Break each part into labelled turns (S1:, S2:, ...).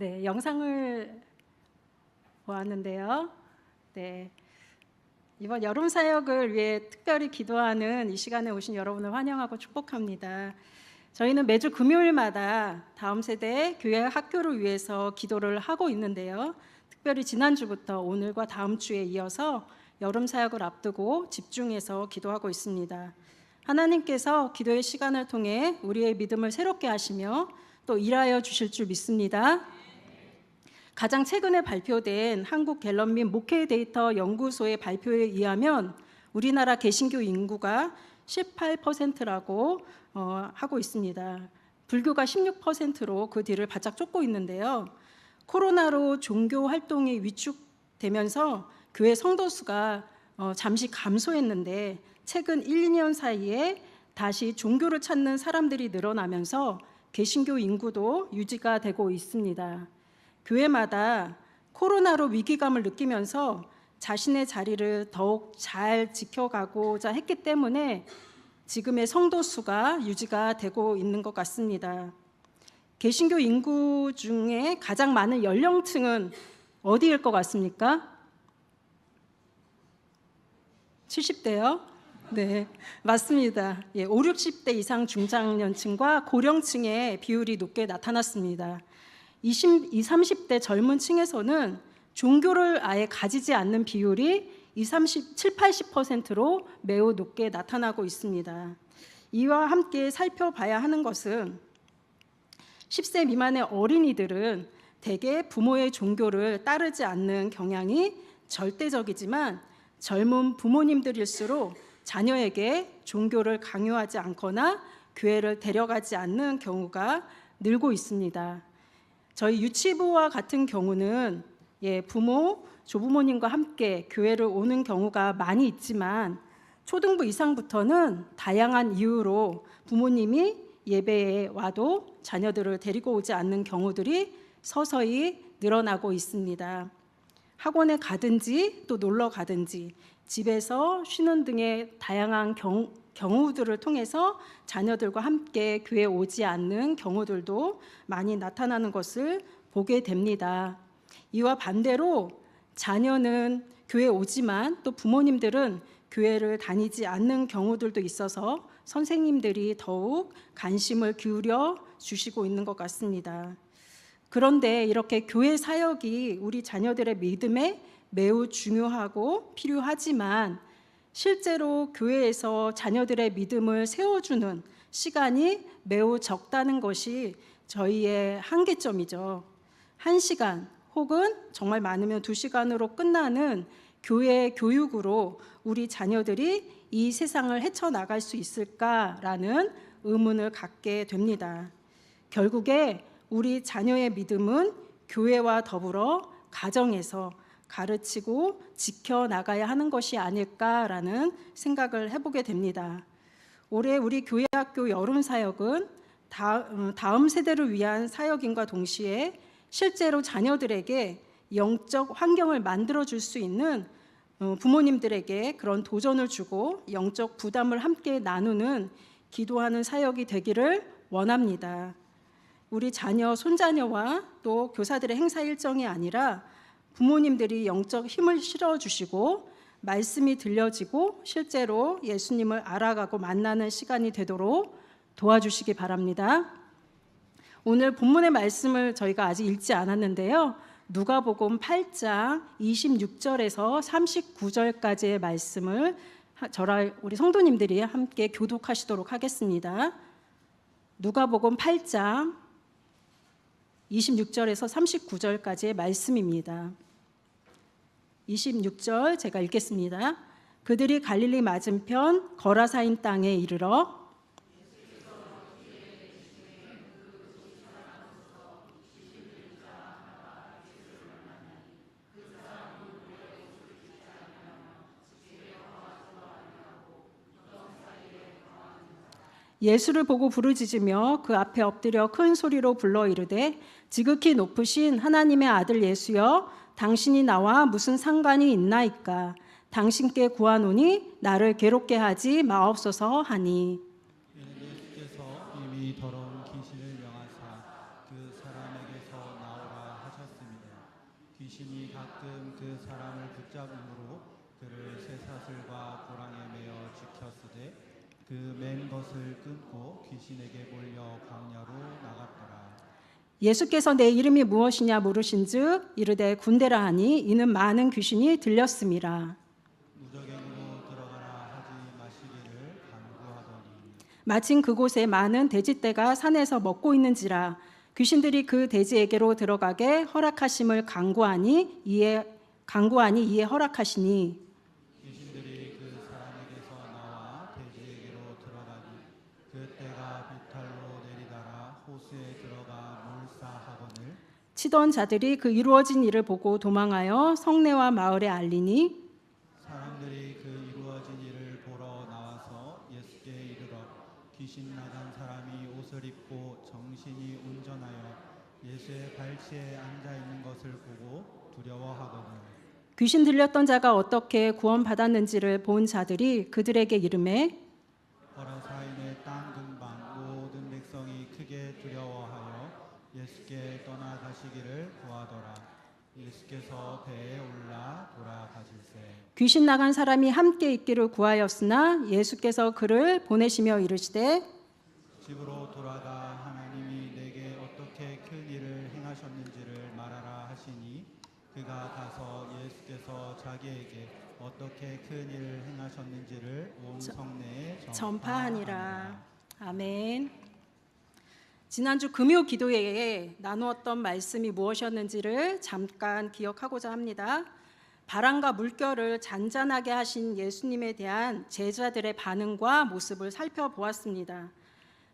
S1: 네, 영상을 보았는데요. 네, 이번 여름 사역을 위해 특별히 기도하는 이 시간에 오신 여러분을 환영하고 축복합니다. 저희는 매주 금요일마다 다음 세대 교회 학교를 위해서 기도를 하고 있는데요. 특별히 지난주부터 오늘과 다음 주에 이어서 여름 사역을 앞두고 집중해서 기도하고 있습니다. 하나님께서 기도의 시간을 통해 우리의 믿음을 새롭게 하시며 또 일하여 주실 줄 믿습니다. 가장 최근에 발표된 한국갤럽 및 목회 데이터 연구소의 발표에 의하면 우리나라 개신교 인구가 18%라고 하고 있습니다. 불교가 16%로 그 뒤를 바짝 쫓고 있는데요. 코로나로 종교 활동이 위축되면서 교회 성도 수가 잠시 감소했는데 최근 1, 2년 사이에 다시 종교를 찾는 사람들이 늘어나면서 개신교 인구도 유지가 되고 있습니다. 교회마다 코로나로 위기감을 느끼면서 자신의 자리를 더욱 잘 지켜가고자 했기 때문에 지금의 성도 수가 유지가 되고 있는 것 같습니다. 개신교 인구 중에 가장 많은 연령층은 어디일 것 같습니까? 70대요? 네, 맞습니다. 5, 60대 이상 중장년층과 고령층의 비율이 높게 나타났습니다. 20, 30대 젊은 층에서는 종교를 아예 가지지 않는 비율이 7, 80%로 매우 높게 나타나고 있습니다. 이와 함께 살펴봐야 하는 것은 10세 미만의 어린이들은 대개 부모의 종교를 따르지 않는 경향이 절대적이지만 젊은 부모님들일수록 자녀에게 종교를 강요하지 않거나 교회를 데려가지 않는 경우가 늘고 있습니다. 저희 유치부와 같은 경우는 부모, 조부모님과 함께 교회를 오는 경우가 많이 있지만 초등부 이상부터는 다양한 이유로 부모님이 예배에 와도 자녀들을 데리고 오지 않는 경우들이 서서히 늘어나고 있습니다. 학원에 가든지 또 놀러 가든지 집에서 쉬는 등의 다양한 경우들을 통해서 자녀들과 함께 교회에 오지 않는 경우들도 많이 나타나는 것을 보게 됩니다. 이와 반대로 자녀는 교회에 오지만 또 부모님들은 교회를 다니지 않는 경우들도 있어서 선생님들이 더욱 관심을 기울여 주시고 있는 것 같습니다. 그런데 이렇게 교회 사역이 우리 자녀들의 믿음에 매우 중요하고 필요하지만 실제로 교회에서 자녀들의 믿음을 세워주는 시간이 매우 적다는 것이 저희의 한계점이죠. 1시간 혹은 정말 많으면 2시간으로 끝나는 교회 교육으로 우리 자녀들이 이 세상을 헤쳐나갈 수 있을까라는 의문을 갖게 됩니다. 결국에 우리 자녀의 믿음은 교회와 더불어 가정에서 가르치고 지켜나가야 하는 것이 아닐까라는 생각을 해보게 됩니다. 올해 우리 교회학교 여름사역은 다음 세대를 위한 사역임과 동시에 실제로 자녀들에게 영적 환경을 만들어줄 수 있는 부모님들에게 그런 도전을 주고 영적 부담을 함께 나누는 기도하는 사역이 되기를 원합니다. 우리 자녀, 손자녀와 또 교사들의 행사 일정이 아니라 부모님들이 영적 힘을 실어주시고 말씀이 들려지고 실제로 예수님을 알아가고 만나는 시간이 되도록 도와주시기 바랍니다. 오늘 본문의 말씀을 저희가 아직 읽지 않았는데요. 누가복음 8장 26절에서 39절까지의 말씀을 저랑 우리 성도님들이 함께 교독하시도록 하겠습니다. 누가복음 8장 26절에서 39절까지의 말씀입니다. 26절 제가 읽겠습니다. 그들이 갈릴리 맞은편 거라사인 땅에 이르러 예수를 보고 부르짖으며 그 앞에 엎드려 큰 소리로 불러 이르되 지극히 높으신 하나님의 아들 예수여 당신이 나와 무슨 상관이 있나이까 당신께 구하노니 나를 괴롭게 하지 마옵소서 하니
S2: 예수께서 이미 더러운 귀신을 명하사 그 사람에게서 나오라 귀신이 가끔 그 사람을 붙잡음으로 그를 쇠사슬과 고랑에 매어 지켰으되 그 맨 것을 끊고 귀신에게 몰려 광야로 나갔더라.
S1: 예수께서 내 이름이 무엇이냐 물으신즉 이르되 군대라 하니 이는 많은 귀신이 들렸음이라.
S2: 무적행으로 들어가라 하지 마시기를 간구하더니
S1: 마침 그곳에 많은 돼지떼가 산에서 먹고 있는지라 귀신들이 그 돼지에게로 들어가게 허락하심을 간구하니 이에 허락하시니
S2: 귀신들이 그 사람에게서 나와 돼지에게로 들어가니 그 떼가 비탈로 내리다라 호수에 들어가 몰사하거늘
S1: 치던 자들이 그 이루어진 일을 보고 도망하여 성내와 마을에 알리니
S2: 사람들이 그 이루어진 일을 보러 나와서 예수께 이르러 귀신 나간 사람이 옷을 입고 정신이 운전하여 예수의 발치에 앉아 있는 것을 보고 두려워하거늘
S1: 귀신 들렸던 자가 어떻게 구원받았는지를 본 자들이 그들에게 이르매
S2: 거라사인의 땅 근방 모든 백성이 크게 두려워하여 예수께 떠나가시기를 구하더라. 예수께서 배에 올라 돌아가실세
S1: 귀신 나간 사람이 함께 있기를 구하였으나 예수께서 그를 보내시며 이르시되
S2: 집으로 돌아가 하나님이 내게 어떻게 큰 일을 행하셨는지를 말하라 하시니 그가 가서 예수께서 자기에게 어떻게 큰 일을 행하셨는지를 온 성내에
S1: 전파하니라. 아멘. 지난주 금요 기도회에 나누었던 말씀이 무엇이었는지를 잠깐 기억하고자 합니다. 바람과 물결을 잔잔하게 하신 예수님에 대한 제자들의 반응과 모습을 살펴보았습니다.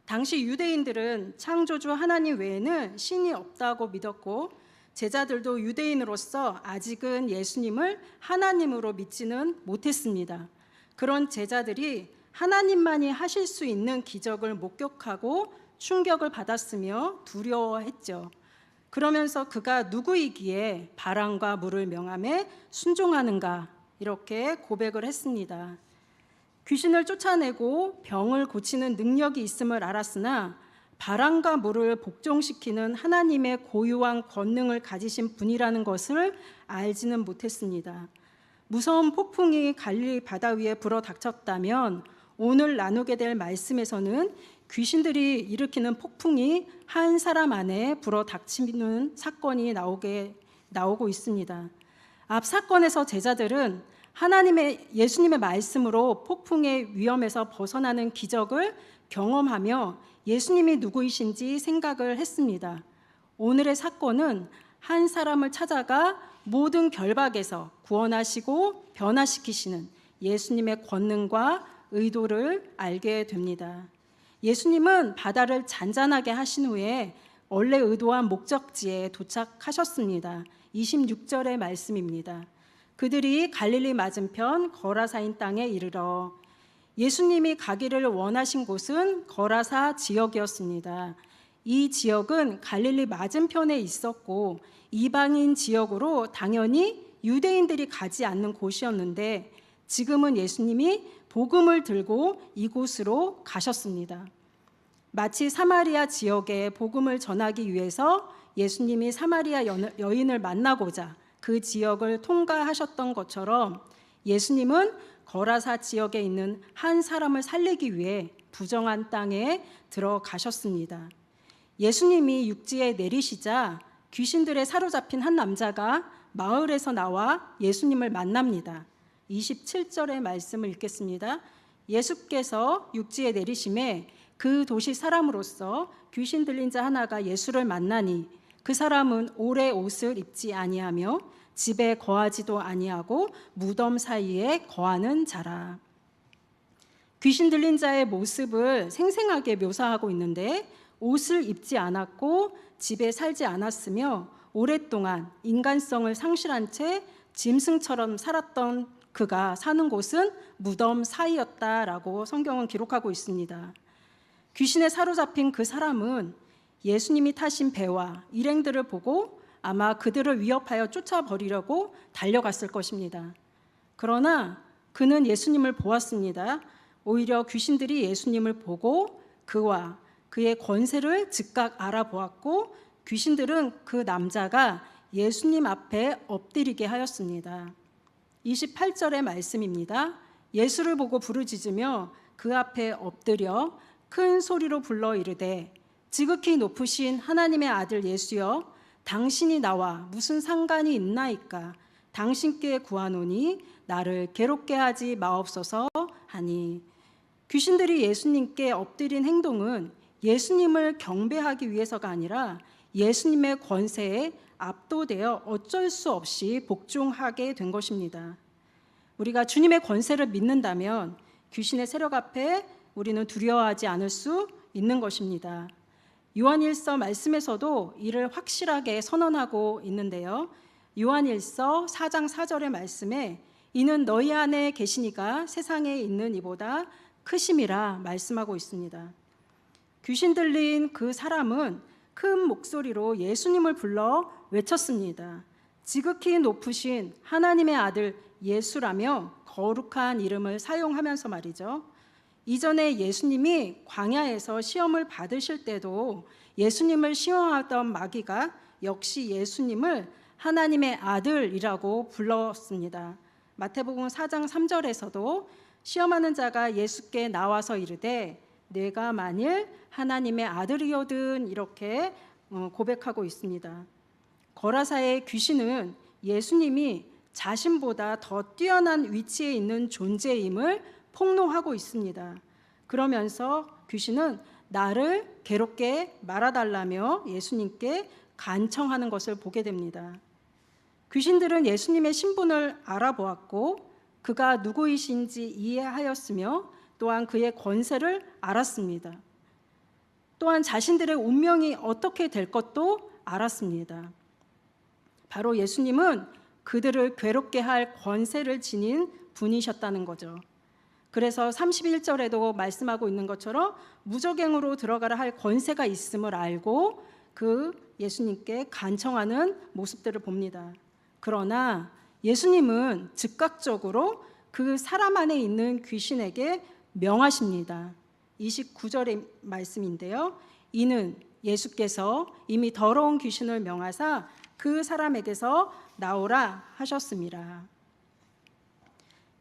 S1: 당시 유대인들은 창조주 하나님 외에는 신이 없다고 믿었고 제자들도 유대인으로서 아직은 예수님을 하나님으로 믿지는 못했습니다. 그런 제자들이 하나님만이 하실 수 있는 기적을 목격하고 충격을 받았으며 두려워했죠. 그러면서 그가 누구이기에 바람과 물을 명함에 순종하는가 이렇게 고백을 했습니다. 귀신을 쫓아내고 병을 고치는 능력이 있음을 알았으나 바람과 물을 복종시키는 하나님의 고유한 권능을 가지신 분이라는 것을 알지는 못했습니다. 무서운 폭풍이 갈릴리 바다 위에 불어닥쳤다면 오늘 나누게 될 말씀에서는 귀신들이 일으키는 폭풍이 한 사람 안에 불어닥치는 사건이 나오고 있습니다. 앞 사건에서 제자들은 예수님의 말씀으로 폭풍의 위험에서 벗어나는 기적을 경험하며 예수님이 누구이신지 생각을 했습니다. 오늘의 사건은 한 사람을 찾아가 모든 결박에서 구원하시고 변화시키시는 예수님의 권능과 의도를 알게 됩니다. 예수님은 바다를 잔잔하게 하신 후에 원래 의도한 목적지에 도착하셨습니다. 26절의 말씀입니다. 그들이 갈릴리 맞은편 거라사인 땅에 이르러 예수님이 가기를 원하신 곳은 거라사 지역이었습니다. 이 지역은 갈릴리 맞은편에 있었고 이방인 지역으로 당연히 유대인들이 가지 않는 곳이었는데 지금은 예수님이 복음을 들고 이곳으로 가셨습니다. 마치 사마리아 지역에 복음을 전하기 위해서 예수님이 사마리아 여인을 만나고자 그 지역을 통과하셨던 것처럼 예수님은 거라사 지역에 있는 한 사람을 살리기 위해 부정한 땅에 들어가셨습니다. 예수님이 육지에 내리시자 귀신들에 사로잡힌 한 남자가 마을에서 나와 예수님을 만납니다. 27절의 말씀을 읽겠습니다. 예수께서 육지에 내리심에 그 도시 사람으로서 귀신 들린 자 하나가 예수를 만나니 그 사람은 오래 옷을 입지 아니하며 집에 거하지도 아니하고 무덤 사이에 거하는 자라. 귀신 들린 자의 모습을 생생하게 묘사하고 있는데 옷을 입지 않았고 집에 살지 않았으며 오랫동안 인간성을 상실한 채 짐승처럼 살았던 그가 사는 곳은 무덤 사이였다라고 성경은 기록하고 있습니다. 귀신에 사로잡힌 그 사람은 예수님이 타신 배와 일행들을 보고 아마 그들을 위협하여 쫓아버리려고 달려갔을 것입니다. 그러나 그는 예수님을 보았습니다. 오히려 귀신들이 예수님을 보고 그와 그의 권세를 즉각 알아보았고 귀신들은 그 남자가 예수님 앞에 엎드리게 하였습니다. 28절의 말씀입니다. 예수를 보고 부르짖으며 그 앞에 엎드려 큰 소리로 불러 이르되 지극히 높으신 하나님의 아들 예수여, 당신이 나와 무슨 상관이 있나이까? 당신께 구하노니 나를 괴롭게 하지 마옵소서 하니, 귀신들이 예수님께 엎드린 행동은 예수님을 경배하기 위해서가 아니라 예수님의 권세에 압도되어 어쩔 수 없이 복종하게 된 것입니다. 우리가 주님의 권세를 믿는다면 귀신의 세력 앞에 우리는 두려워하지 않을 수 있는 것입니다. 요한일서 말씀에서도 이를 확실하게 선언하고 있는데요. 요한일서 4장 4절의 말씀에 이는 너희 안에 계시니가 세상에 있는 이보다 크심이라 말씀하고 있습니다. 귀신 들린 그 사람은 큰 목소리로 예수님을 불러 외쳤습니다. 지극히 높으신 하나님의 아들 예수라며 거룩한 이름을 사용하면서 말이죠. 이전에 예수님이 광야에서 시험을 받으실 때도 예수님을 시험하던 마귀가 역시 예수님을 하나님의 아들이라고 불렀습니다. 마태복음 4장 3절에서도 시험하는 자가 예수께 나와서 이르되 내가 만일 하나님의 아들이거든 이렇게 고백하고 있습니다. 거라사의 귀신은 예수님이 자신보다 더 뛰어난 위치에 있는 존재임을 폭로하고 있습니다. 그러면서 귀신은 나를 괴롭게 말아달라며 예수님께 간청하는 것을 보게 됩니다. 귀신들은 예수님의 신분을 알아보았고 그가 누구이신지 이해하였으며 또한 그의 권세를 알았습니다. 또한 자신들의 운명이 어떻게 될 것도 알았습니다. 바로 예수님은 그들을 괴롭게 할 권세를 지닌 분이셨다는 거죠. 그래서 31절에도 말씀하고 있는 것처럼 무저갱으로 들어가라 할 권세가 있음을 알고 그 예수님께 간청하는 모습들을 봅니다. 그러나 예수님은 즉각적으로 그 사람 안에 있는 귀신에게 명하십니다. 29절의 말씀인데요. 이는 예수께서 이미 더러운 귀신을 명하사 그 사람에게서 나오라 하셨습니다.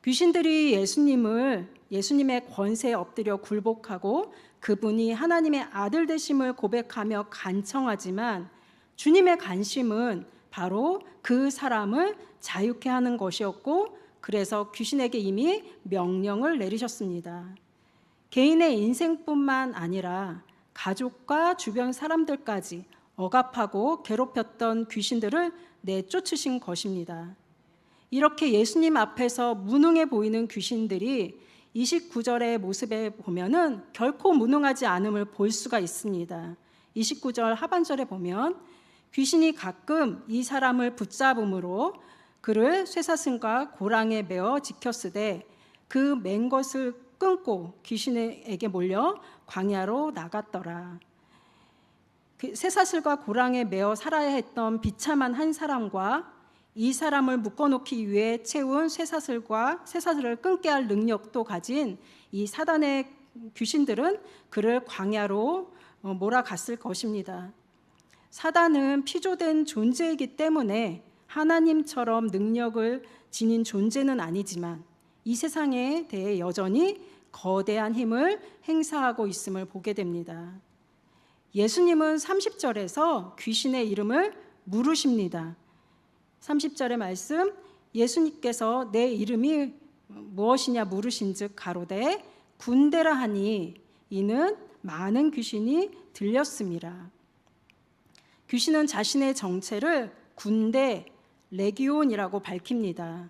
S1: 귀신들이 예수님의 권세에 엎드려 굴복하고 그분이 하나님의 아들 되심을 고백하며 간청하지만 주님의 관심은 바로 그 사람을 자유케 하는 것이었고 그래서 귀신에게 이미 명령을 내리셨습니다. 개인의 인생뿐만 아니라 가족과 주변 사람들까지 억압하고 괴롭혔던 귀신들을 내쫓으신 것입니다. 이렇게 예수님 앞에서 무능해 보이는 귀신들이 29절의 모습에 보면은 결코 무능하지 않음을 볼 수가 있습니다. 29절 하반절에 보면 귀신이 가끔 이 사람을 붙잡음으로 그를 쇠사슬과 고랑에 매어 지켰으되 그 맨 것을 끊고 귀신에게 몰려 광야로 나갔더라. 그 쇠사슬과 고랑에 매어 살아야 했던 비참한 한 사람과 이 사람을 묶어놓기 위해 채운 쇠사슬을 끊게 할 능력도 가진 이 사단의 귀신들은 그를 광야로 몰아갔을 것입니다. 사단은 피조된 존재이기 때문에 하나님처럼 능력을 지닌 존재는 아니지만 이 세상에 대해 여전히 거대한 힘을 행사하고 있음을 보게 됩니다. 예수님은 30절에서 귀신의 이름을 물으십니다. 30절의 말씀, 예수님께서 내 이름이 무엇이냐 물으신즉 가로되 군대라 하니 이는 많은 귀신이 들렸음이라. 귀신은 자신의 정체를 군대 레기온이라고 밝힙니다.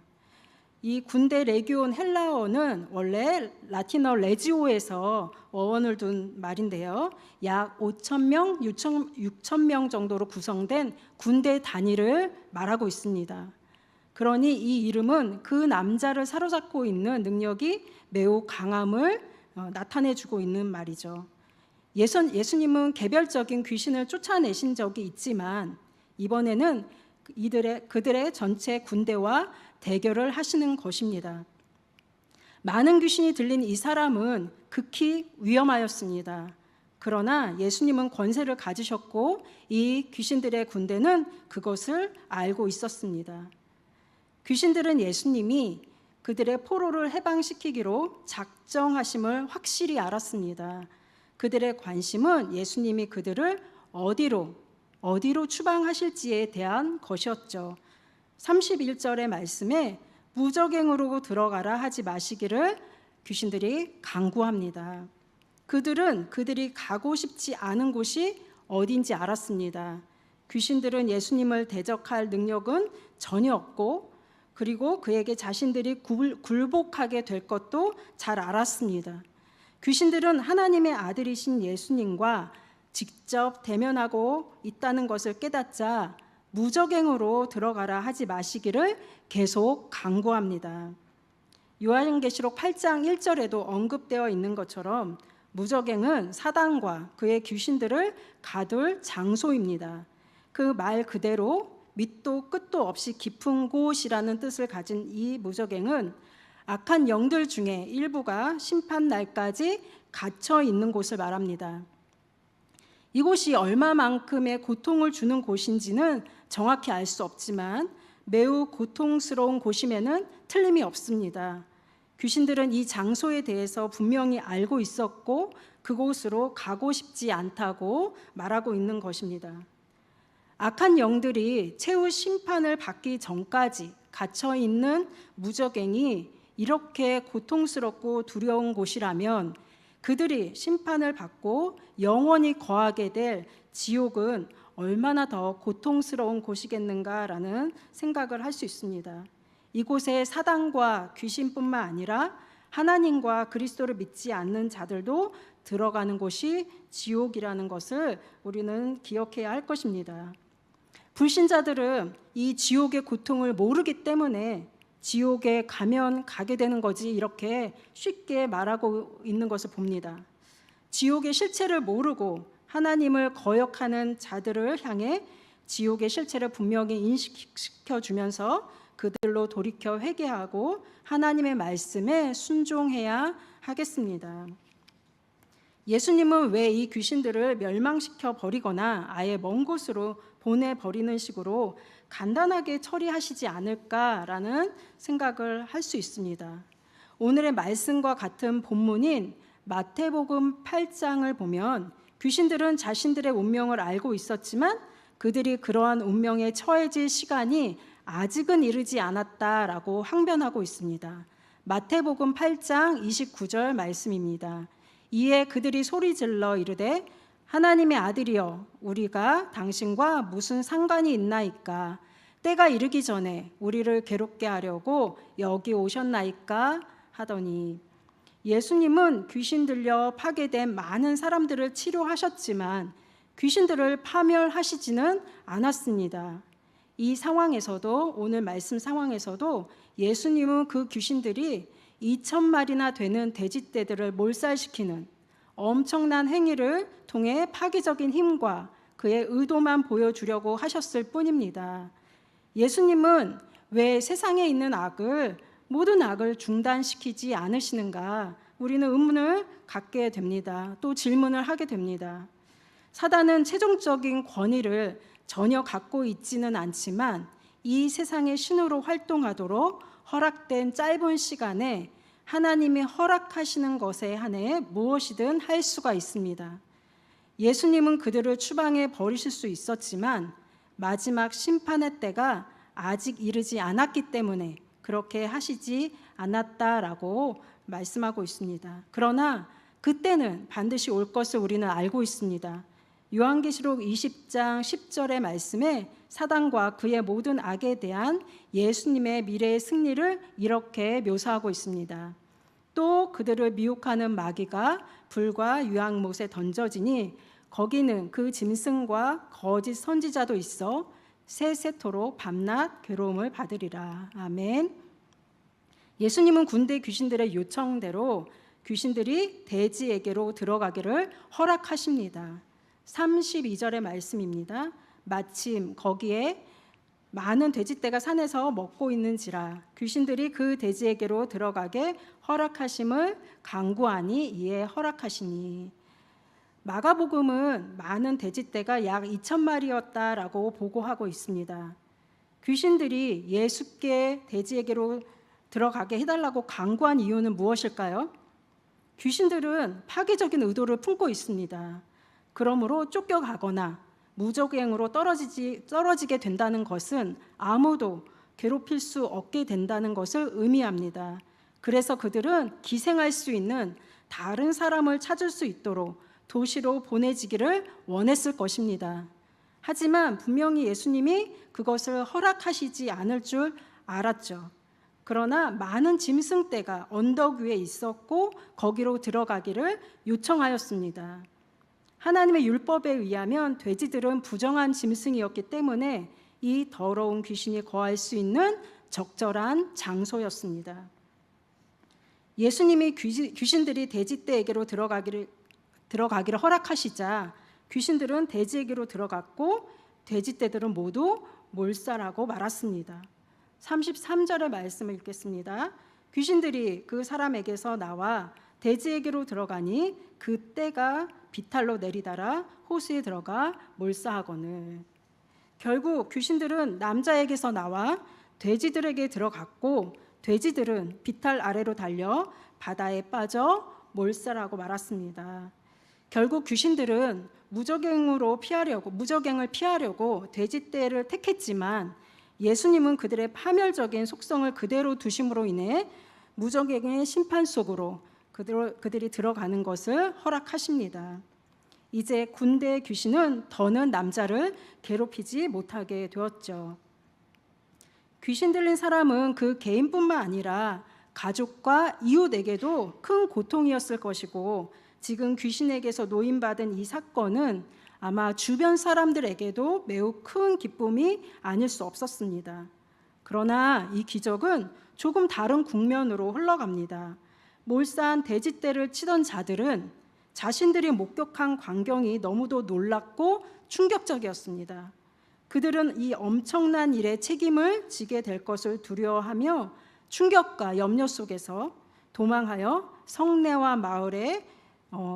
S1: 이 군대 레기온 헬라어는 원래 라틴어 레지오에서 어원을 둔 말인데요. 약 5,000명, 6,000명 정도로 구성된 군대 단위를 말하고 있습니다. 그러니 이 이름은 그 남자를 사로잡고 있는 능력이 매우 강함을 나타내주고 있는 말이죠. 예수님은 개별적인 귀신을 쫓아내신 적이 있지만 이번에는 그들의 전체 군대와 대결을 하시는 것입니다. 많은 귀신이 들린 이 사람은 극히 위험하였습니다. 그러나 예수님은 권세를 가지셨고 이 귀신들의 군대는 그것을 알고 있었습니다. 귀신들은 예수님이 그들의 포로를 해방시키기로 작정하심을 확실히 알았습니다. 그들의 관심은 예수님이 그들을 어디로 추방하실지에 대한 것이었죠. 31절의 말씀에 무적행으로 들어가라 하지 마시기를 귀신들이 강구합니다. 그들은 그들이 가고 싶지 않은 곳이 어딘지 알았습니다. 귀신들은 예수님을 대적할 능력은 전혀 없고 그리고 그에게 자신들이 굴복하게 될 것도 잘 알았습니다. 귀신들은 하나님의 아들이신 예수님과 직접 대면하고 있다는 것을 깨닫자 무적행으로 들어가라 하지 마시기를 계속 강구합니다. 요한계시록 8장 1절에도 언급되어 있는 것처럼 무적행은 사단과 그의 귀신들을 가둘 장소입니다. 그 말 그대로 밑도 끝도 없이 깊은 곳이라는 뜻을 가진 이 무적행은 악한 영들 중에 일부가 심판 날까지 갇혀 있는 곳을 말합니다. 이곳이 얼마만큼의 고통을 주는 곳인지는 정확히 알 수 없지만 매우 고통스러운 곳임에는 틀림이 없습니다. 귀신들은 이 장소에 대해서 분명히 알고 있었고 그곳으로 가고 싶지 않다고 말하고 있는 것입니다. 악한 영들이 최후 심판을 받기 전까지 갇혀 있는 무적행이 이렇게 고통스럽고 두려운 곳이라면 그들이 심판을 받고 영원히 거하게 될 지옥은 얼마나 더 고통스러운 곳이겠는가라는 생각을 할 수 있습니다. 이곳에 사단과 귀신뿐만 아니라 하나님과 그리스도를 믿지 않는 자들도 들어가는 곳이 지옥이라는 것을 우리는 기억해야 할 것입니다. 불신자들은 이 지옥의 고통을 모르기 때문에 지옥에 가면 가게 되는 거지 이렇게 쉽게 말하고 있는 것을 봅니다. 지옥의 실체를 모르고 하나님을 거역하는 자들을 향해 지옥의 실체를 분명히 인식시켜 주면서 그들로 돌이켜 회개하고 하나님의 말씀에 순종해야 하겠습니다. 예수님은 왜 이 귀신들을 멸망시켜 버리거나 아예 먼 곳으로 보내버리는 식으로 간단하게 처리하시지 않을까라는 생각을 할 수 있습니다. 오늘의 말씀과 같은 본문인 마태복음 8장을 보면 귀신들은 자신들의 운명을 알고 있었지만 그들이 그러한 운명에 처해질 시간이 아직은 이르지 않았다라고 항변하고 있습니다. 마태복음 8장 29절 말씀입니다. 이에 그들이 소리질러 이르되 하나님의 아들이여 우리가 당신과 무슨 상관이 있나이까 때가 이르기 전에 우리를 괴롭게 하려고 여기 오셨나이까 하더니 예수님은 귀신 들려 파괴된 많은 사람들을 치료하셨지만 귀신들을 파멸하시지는 않았습니다. 이 상황에서도 오늘 말씀 상황에서도 예수님은 그 귀신들이 2,000마리나 되는 돼지떼들을 몰살시키는 엄청난 행위를 통해 파괴적인 힘과 그의 의도만 보여주려고 하셨을 뿐입니다. 예수님은 왜 세상에 있는 모든 악을 중단시키지 않으시는가? 우리는 의문을 갖게 됩니다. 또 질문을 하게 됩니다. 사단은 최종적인 권위를 전혀 갖고 있지는 않지만 이 세상의 신으로 활동하도록 허락된 짧은 시간에 하나님이 허락하시는 것에 한해 무엇이든 할 수가 있습니다. 예수님은 그들을 추방해 버리실 수 있었지만 마지막 심판의 때가 아직 이르지 않았기 때문에 그렇게 하시지 않았다라고 말씀하고 있습니다. 그러나 그때는 반드시 올 것을 우리는 알고 있습니다. 요한계시록 20장 10절의 말씀에 사단과 그의 모든 악에 대한 예수님의 미래의 승리를 이렇게 묘사하고 있습니다. 또 그들을 미혹하는 마귀가 불과 유황못에 던져지니 거기는 그 짐승과 거짓 선지자도 있어 세세토록 밤낮 괴로움을 받으리라. 아멘. 예수님은 군대 귀신들의 요청대로 귀신들이 돼지에게로 들어가기를 허락하십니다. 32절의 말씀입니다. 마침 거기에 많은 돼지떼가 산에서 먹고 있는지라 귀신들이 그 돼지에게로 들어가게 허락하심을 간구하니 이에 허락하시니. 마가복음은 많은 돼지떼가 약 2,000마리였다라고 보고하고 있습니다. 귀신들이 예수께 돼지에게로 들어가게 해달라고 강구한 이유는 무엇일까요? 귀신들은 파괴적인 의도를 품고 있습니다. 그러므로 쫓겨가거나 무적행으로 떨어지게 된다는 것은 아무도 괴롭힐 수 없게 된다는 것을 의미합니다. 그래서 그들은 기생할 수 있는 다른 사람을 찾을 수 있도록 도시로 보내지기를 원했을 것입니다. 하지만 분명히 예수님이 그것을 허락하시지 않을 줄 알았죠. 그러나 많은 짐승떼가 언덕 위에 있었고 거기로 들어가기를 요청하였습니다. 하나님의 율법에 의하면 돼지들은 부정한 짐승이었기 때문에 이 더러운 귀신이 거할 수 있는 적절한 장소였습니다. 예수님이 귀신들이 돼지떼에게로 들어가기를 허락하시자 귀신들은 돼지에게로 들어갔고 돼지떼들은 모두 몰살하고 말았습니다. 33절의 말씀을 읽겠습니다. 귀신들이 그 사람에게서 나와 돼지에게로 들어가니 그 떼가 비탈로 내리달아 호수에 들어가 몰사하거늘. 결국 귀신들은 남자에게서 나와 돼지들에게 들어갔고 돼지들은 비탈 아래로 달려 바다에 빠져 몰살하고 말았습니다. 결국 귀신들은 무적행을 피하려고 돼지떼를 택했지만 예수님은 그들의 파멸적인 속성을 그대로 두심으로 인해 무적행의 심판 속으로 그들이 들어가는 것을 허락하십니다. 이제 군대의 귀신은 더는 남자를 괴롭히지 못하게 되었죠. 귀신 들린 사람은 그 개인뿐만 아니라 가족과 이웃에게도 큰 고통이었을 것이고 지금 귀신에게서 노임받은 이 사건은 아마 주변 사람들에게도 매우 큰 기쁨이 아닐 수 없었습니다. 그러나 이 기적은 조금 다른 국면으로 흘러갑니다. 몰사한 돼지떼를 치던 자들은 자신들이 목격한 광경이 너무도 놀랍고 충격적이었습니다. 그들은 이 엄청난 일에 책임을 지게 될 것을 두려워하며 충격과 염려 속에서 도망하여 성내와 마을에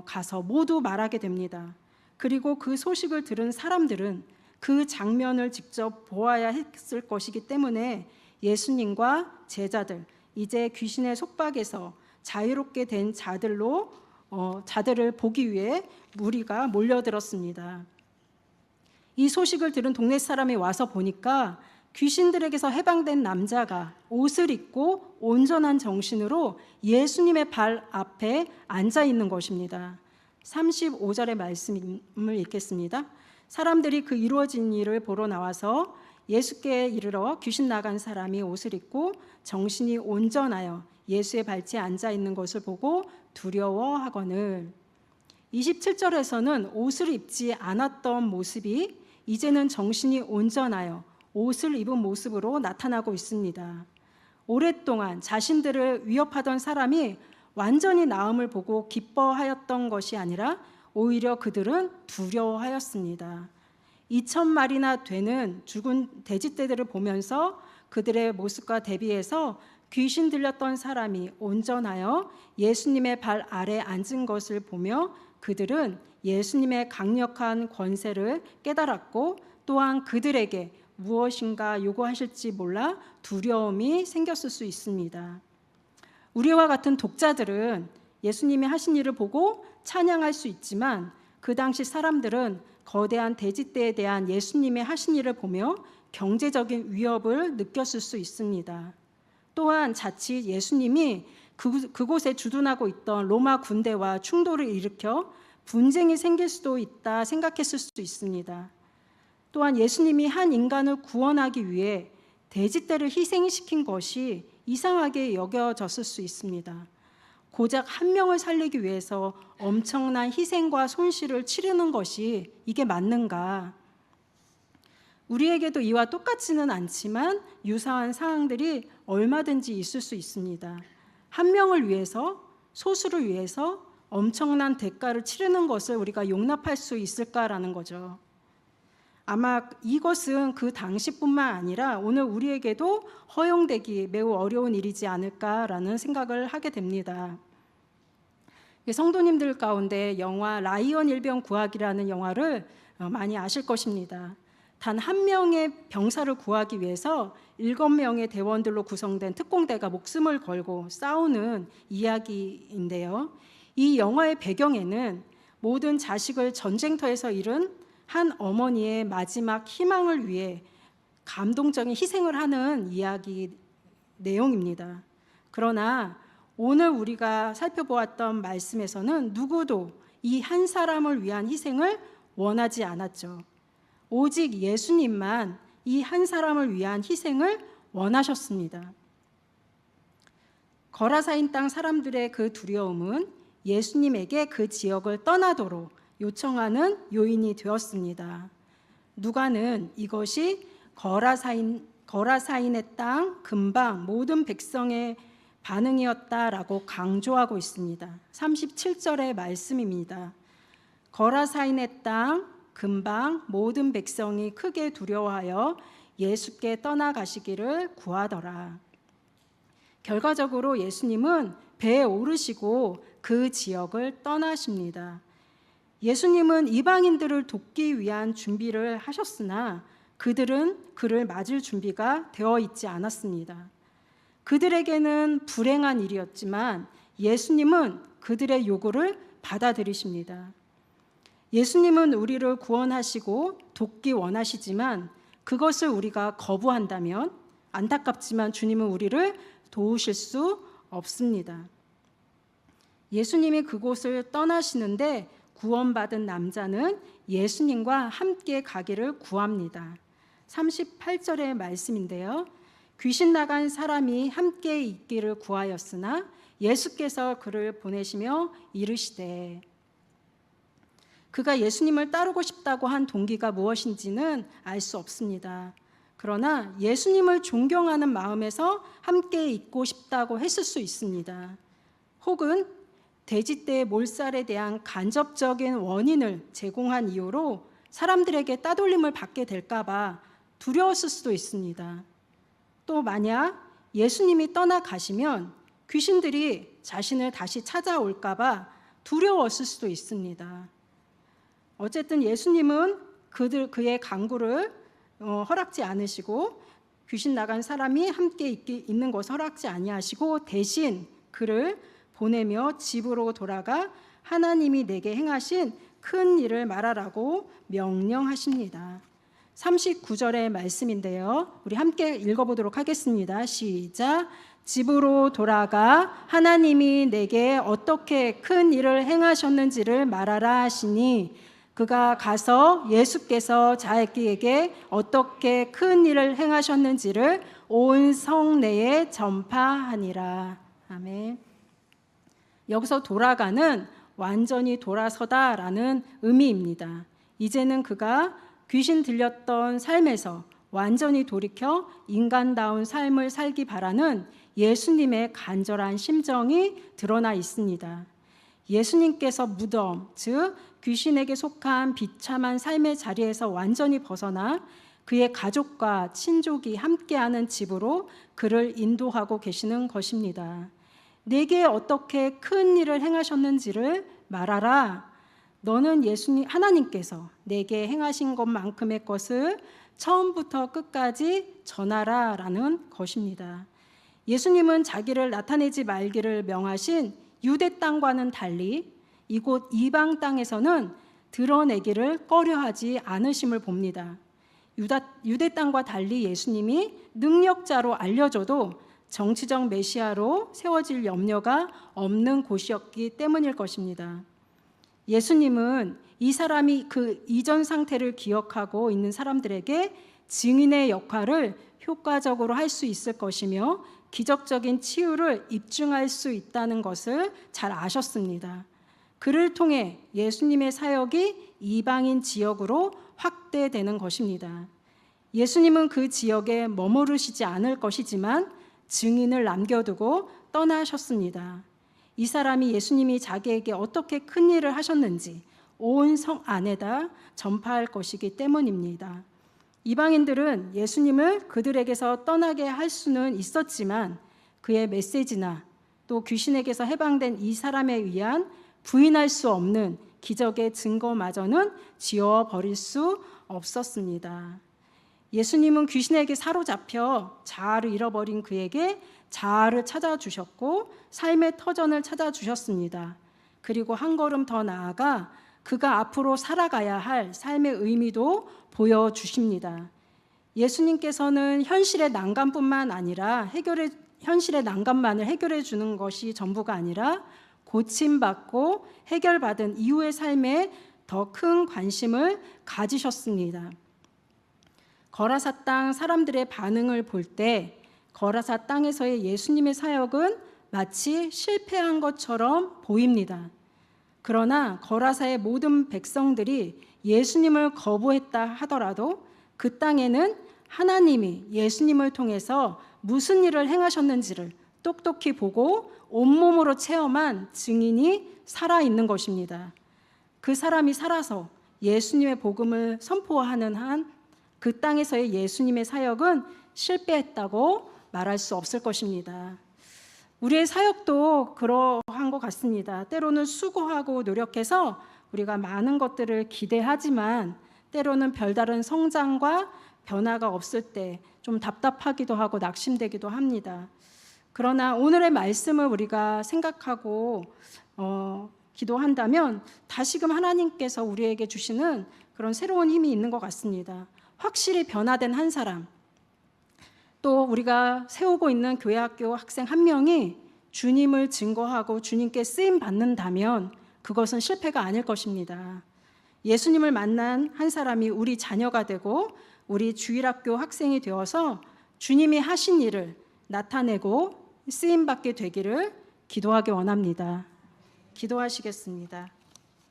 S1: 가서 모두 말하게 됩니다. 그리고 그 소식을 들은 사람들은 그 장면을 직접 보아야 했을 것이기 때문에 예수님과 제자들, 이제 귀신의 속박에서 자유롭게 된 자들을 보기 위해 무리가 몰려들었습니다. 이 소식을 들은 동네 사람이 와서 보니까 귀신들에게서 해방된 남자가 옷을 입고 온전한 정신으로 예수님의 발 앞에 앉아 있는 것입니다. 35절의 말씀을 읽겠습니다. 사람들이 그 이루어진 일을 보러 나와서 예수께 이르러 귀신 나간 사람이 옷을 입고 정신이 온전하여 예수의 발치에 앉아 있는 것을 보고 두려워하거늘. 27절에서는 옷을 입지 않았던 모습이 이제는 정신이 온전하여 옷을 입은 모습으로 나타나고 있습니다. 오랫동안 자신들을 위협하던 사람이 완전히 나음을 보고 기뻐하였던 것이 아니라 오히려 그들은 두려워하였습니다. 2,000마리나 되는 죽은 돼지떼들을 보면서 그들의 모습과 대비해서 귀신 들렸던 사람이 온전하여 예수님의 발 아래 앉은 것을 보며 그들은 예수님의 강력한 권세를 깨달았고 또한 그들에게 무엇인가 요구하실지 몰라 두려움이 생겼을 수 있습니다. 우리와 같은 독자들은 예수님이 하신 일을 보고 찬양할 수 있지만 그 당시 사람들은 거대한 돼지떼에 대한 예수님의 하신 일을 보며 경제적인 위협을 느꼈을 수 있습니다. 또한 자칫 예수님이 그곳에 주둔하고 있던 로마 군대와 충돌을 일으켜 분쟁이 생길 수도 있다 생각했을 수도 있습니다. 또한 예수님이 한 인간을 구원하기 위해 돼지떼를 희생시킨 것이 이상하게 여겨졌을 수 있습니다. 고작 한 명을 살리기 위해서 엄청난 희생과 손실을 치르는 것이 이게 맞는가? 우리에게도 이와 똑같지는 않지만 유사한 상황들이 얼마든지 있을 수 있습니다. 한 명을 위해서, 소수를 위해서 엄청난 대가를 치르는 것을 우리가 용납할 수 있을까라는 거죠. 아마 이것은 그 당시뿐만 아니라 오늘 우리에게도 허용되기 매우 어려운 일이지 않을까라는 생각을 하게 됩니다. 성도님들 가운데 영화 라이언 일병 구하기라는 영화를 많이 아실 것입니다. 단 한 명의 병사를 구하기 위해서 7명의 대원들로 구성된 특공대가 목숨을 걸고 싸우는 이야기인데요. 이 영화의 배경에는 모든 자식을 전쟁터에서 잃은 한 어머니의 마지막 희망을 위해 감동적인 희생을 하는 이야기 내용입니다. 그러나 오늘 우리가 살펴보았던 말씀에서는 누구도 이 한 사람을 위한 희생을 원하지 않았죠. 오직 예수님만 이 한 사람을 위한 희생을 원하셨습니다. 거라사인 땅 사람들의 그 두려움은 예수님에게 그 지역을 떠나도록 요청하는 요인이 되었습니다. 누가는 이것이 거라사인의 땅 근방 모든 백성의 반응이었다라고 강조하고 있습니다. 37절의 말씀입니다. 거라사인의 땅 근방 모든 백성이 크게 두려워하여 예수께 떠나가시기를 구하더라. 결과적으로 예수님은 배에 오르시고 그 지역을 떠나십니다. 예수님은 이방인들을 돕기 위한 준비를 하셨으나 그들은 그를 맞을 준비가 되어 있지 않았습니다. 그들에게는 불행한 일이었지만 예수님은 그들의 요구를 받아들이십니다. 예수님은 우리를 구원하시고 돕기 원하시지만 그것을 우리가 거부한다면 안타깝지만 주님은 우리를 도우실 수 없습니다. 예수님이 그곳을 떠나시는데 구원받은 남자는 예수님과 함께 가기를 구합니다. 38절의 말씀인데요. 귀신 나간 사람이 함께 있기를 구하였으나 예수께서 그를 보내시며 이르시되, 그가 예수님을 따르고 싶다고 한 동기가 무엇인지는 알 수 없습니다. 그러나 예수님을 존경하는 마음에서 함께 있고 싶다고 했을 수 있습니다. 혹은 돼지떼의 몰살에 대한 간접적인 원인을 제공한 이유로 사람들에게 따돌림을 받게 될까 봐 두려웠을 수도 있습니다. 또 만약 예수님이 떠나가시면 귀신들이 자신을 다시 찾아올까 봐 두려웠을 수도 있습니다. 어쨌든 예수님은 그의 강구를 허락지 않으시고 귀신 나간 사람이 함께 있는 것을 허락지 아니하시고 대신 그를 보내며 집으로 돌아가 하나님이 내게 행하신 큰 일을 말하라고 명령하십니다. 39절의 말씀인데요. 우리 함께 읽어보도록 하겠습니다. 시작. 집으로 돌아가 하나님이 내게 어떻게 큰 일을 행하셨는지를 말하라 하시니 그가 가서 예수께서 자기에게 어떻게 큰 일을 행하셨는지를 온 성내에 전파하니라. 아멘. 여기서 돌아가는 완전히 돌아서다라는 의미입니다. 이제는 그가 귀신 들렸던 삶에서 완전히 돌이켜 인간다운 삶을 살기 바라는 예수님의 간절한 심정이 드러나 있습니다. 예수님께서 무덤, 즉 귀신에게 속한 비참한 삶의 자리에서 완전히 벗어나 그의 가족과 친족이 함께하는 집으로 그를 인도하고 계시는 것입니다. 내게 어떻게 큰 일을 행하셨는지를 말하라. 너는 예수님 하나님께서 내게 행하신 것만큼의 것을 처음부터 끝까지 전하라 라는 것입니다. 예수님은 자기를 나타내지 말기를 명하신 유대 땅과는 달리 이곳 이방 땅에서는 드러내기를 꺼려하지 않으심을 봅니다. 유대 땅과 달리 예수님이 능력자로 알려져도 정치적 메시아로 세워질 염려가 없는 곳이었기 때문일 것입니다. 예수님은 이 사람이 그 이전 상태를 기억하고 있는 사람들에게 증인의 역할을 효과적으로 할 수 있을 것이며 기적적인 치유를 입증할 수 있다는 것을 잘 아셨습니다. 그를 통해 예수님의 사역이 이방인 지역으로 확대되는 것입니다. 예수님은 그 지역에 머무르시지 않을 것이지만 증인을 남겨두고 떠나셨습니다. 이 사람이 예수님이 자기에게 어떻게 큰 일을 하셨는지 온 성 안에다 전파할 것이기 때문입니다. 이방인들은 예수님을 그들에게서 떠나게 할 수는 있었지만 그의 메시지나 또 귀신에게서 해방된 이 사람에 의한 부인할 수 없는 기적의 증거마저는 지워버릴 수 없었습니다. 예수님은 귀신에게 사로잡혀 자아를 잃어버린 그에게 자아를 찾아주셨고 삶의 터전을 찾아주셨습니다. 그리고 한 걸음 더 나아가 그가 앞으로 살아가야 할 삶의 의미도 보여주십니다. 예수님께서는 현실의 난관뿐만 아니라 현실의 난관만을 해결해 주는 것이 전부가 아니라 고침받고 해결받은 이후의 삶에 더 큰 관심을 가지셨습니다. 거라사 땅 사람들의 반응을 볼 때 거라사 땅에서의 예수님의 사역은 마치 실패한 것처럼 보입니다. 그러나 거라사의 모든 백성들이 예수님을 거부했다 하더라도 그 땅에는 하나님이 예수님을 통해서 무슨 일을 행하셨는지를 똑똑히 보고 온몸으로 체험한 증인이 살아있는 것입니다. 그 사람이 살아서 예수님의 복음을 선포하는 한 그 땅에서의 예수님의 사역은 실패했다고 말할 수 없을 것입니다. 우리의 사역도 그러한 것 같습니다. 때로는 수고하고 노력해서 우리가 많은 것들을 기대하지만 때로는 별다른 성장과 변화가 없을 때 좀 답답하기도 하고 낙심되기도 합니다. 그러나 오늘의 말씀을 우리가 생각하고 기도한다면 다시금 하나님께서 우리에게 주시는 그런 새로운 힘이 있는 것 같습니다. 확실히 변화된 한 사람, 또 우리가 세우고 있는 교회학교 학생 한 명이 주님을 증거하고 주님께 쓰임 받는다면 그것은 실패가 아닐 것입니다. 예수님을 만난 한 사람이 우리 자녀가 되고 우리 주일학교 학생이 되어서 주님이 하신 일을 나타내고 쓰임 받게 되기를 기도하기 원합니다. 기도하시겠습니다.